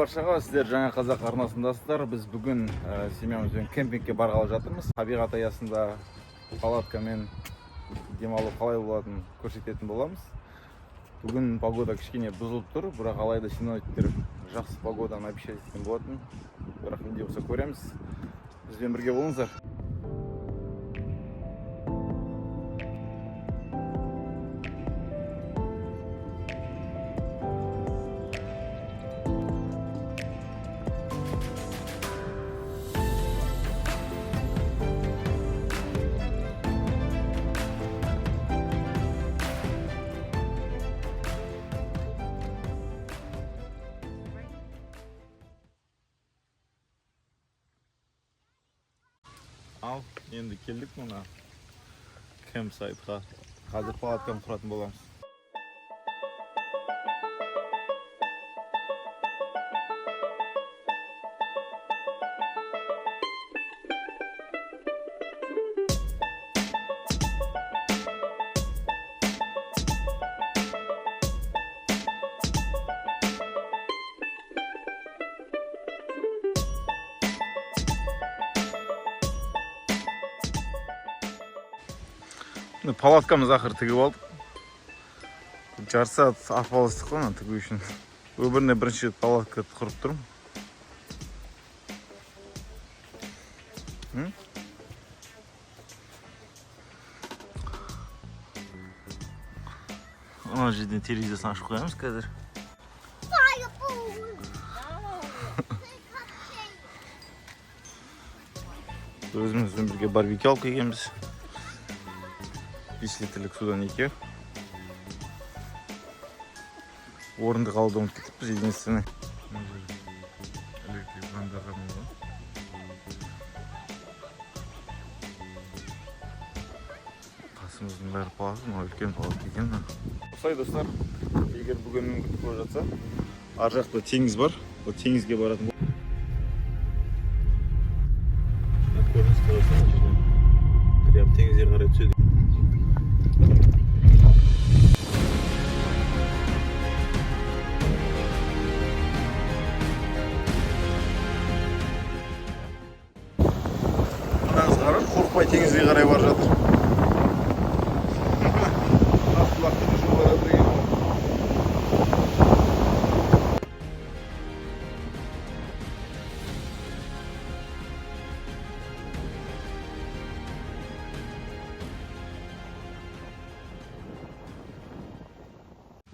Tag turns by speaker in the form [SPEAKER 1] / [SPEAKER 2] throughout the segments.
[SPEAKER 1] Баршаға сіздер жаңа қазақ арнасындасыздар. Біз бүгін семьямызбен кемпингке барғалы жатырмыз. Табиғат аясында палаткамен демалу қалай болатынын көрсететін боламыз. Бүгін погода кішкене бұзылып тұр, бірақ алайда синоптиктер жақсы погоданы обещать еткен болатын. Бірақ не болса көреміз. Бізбен бірге болыңыздар. Ал, енді келдік мұна кемпсайтқа. Қазір палатканы құратын боламыз. Палаткамыз ақыр тігіп алдық. Жарты сағат арпалыстық қой тігу үшін. Өміріне бірінші рет палатка құрып тұрмын. Ана жерден телевизиясын ашып қоямыз қазір. Өзімізбен бірге барбекю алып келгенбіз. 5 литрлік судан 2. Орынды қалуды ұмытып кетіппіз, единственный. Электрик бандарға болған. Қасымыздың бәрі палаты, үлкен палат екен. Осылай достар, егер бүгін мүмкіндік болып жатса, ар жақта теңіз бар, ол теңізге баратын бол. Көрініс қарасаңыз жерден. Прям теңізге қарай түседі. Қорықпай теңізге қарай бар жатыр.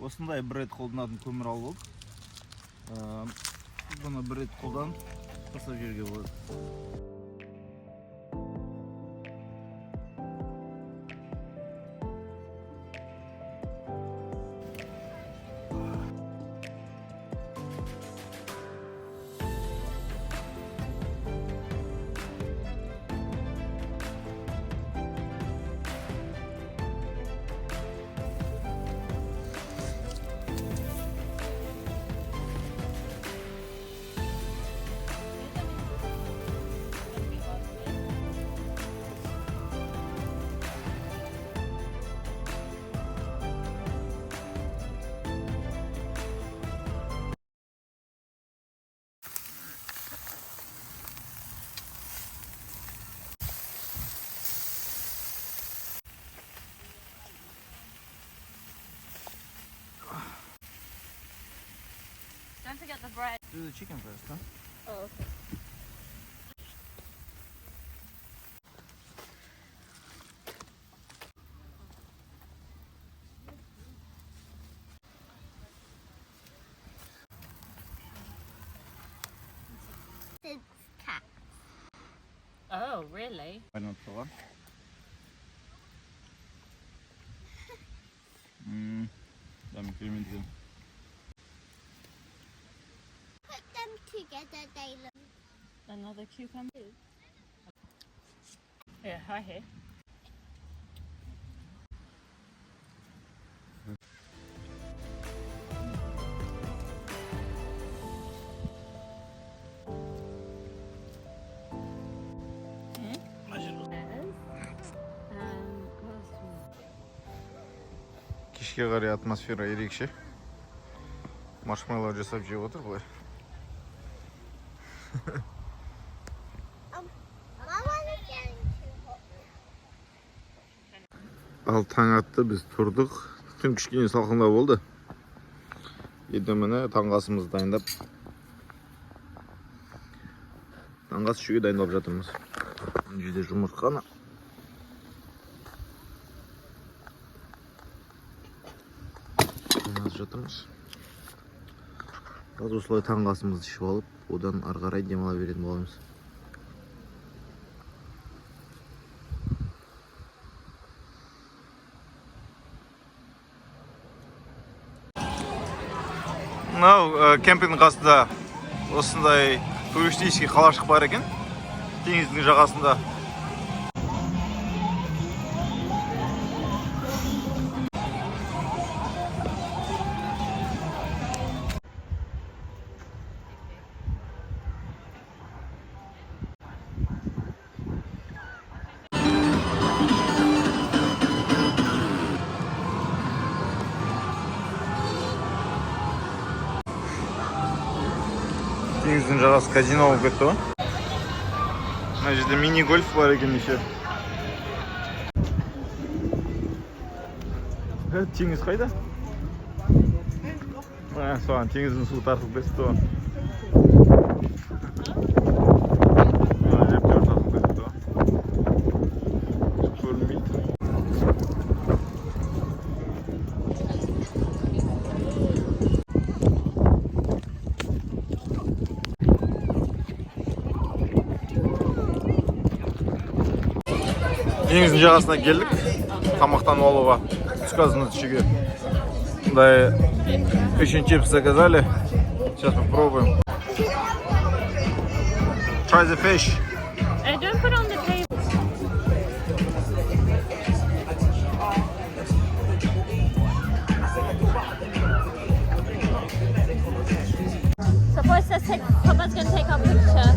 [SPEAKER 1] Осындай бір рет қолданатын көмір алып алдық. Бұны бір рет қолданып тастап жерге болады.
[SPEAKER 2] Don't forget the bread.
[SPEAKER 1] Do the chicken first, huh?
[SPEAKER 2] Oh, okay.
[SPEAKER 3] It's cat.
[SPEAKER 2] Oh, really?
[SPEAKER 1] Why not for one? Let me film it.
[SPEAKER 3] Put them together, they look.
[SPEAKER 2] Another cucumber. Yeah, hi here.
[SPEAKER 1] Кешке қарай атмосфера ерекше. Маршмеллоу жасап жеп отыр былай.
[SPEAKER 3] Mama's getting too hot.
[SPEAKER 1] Ал таң атты, біз тұрдық. Түн кішкене салқындау болды. Енді міне таңғы асымызды дайындап, таңғы ас ішуге дайындалып жатырмыз. Мына жерде жұмыртқаны дайындап жатырмыз. Қазір осылай таңғы асымызды ішіп алып, одан ары қарай демала беретін боламыз. Мынау кемпингнің қасында осындай туристический қалашық бар екен, теңіздің жағасында. Теңіздің жағасы казино болып кетті ғой. Мына жерде мини-гольф бар екен еще. Теңіз қайда? Соған теңіздің суы тартылып кетті ғой. Әжептәуір тартылып кетті ғой. Көрінбейді. Теңіздің жағасына келдік, тамақтанып алуға, түскі асымызды ішуге. Мындай үшін чипсы заказали. Сейчас попробуем. Try the fish.
[SPEAKER 2] Don't put on the table. Suppose Papa's gonna take our picture.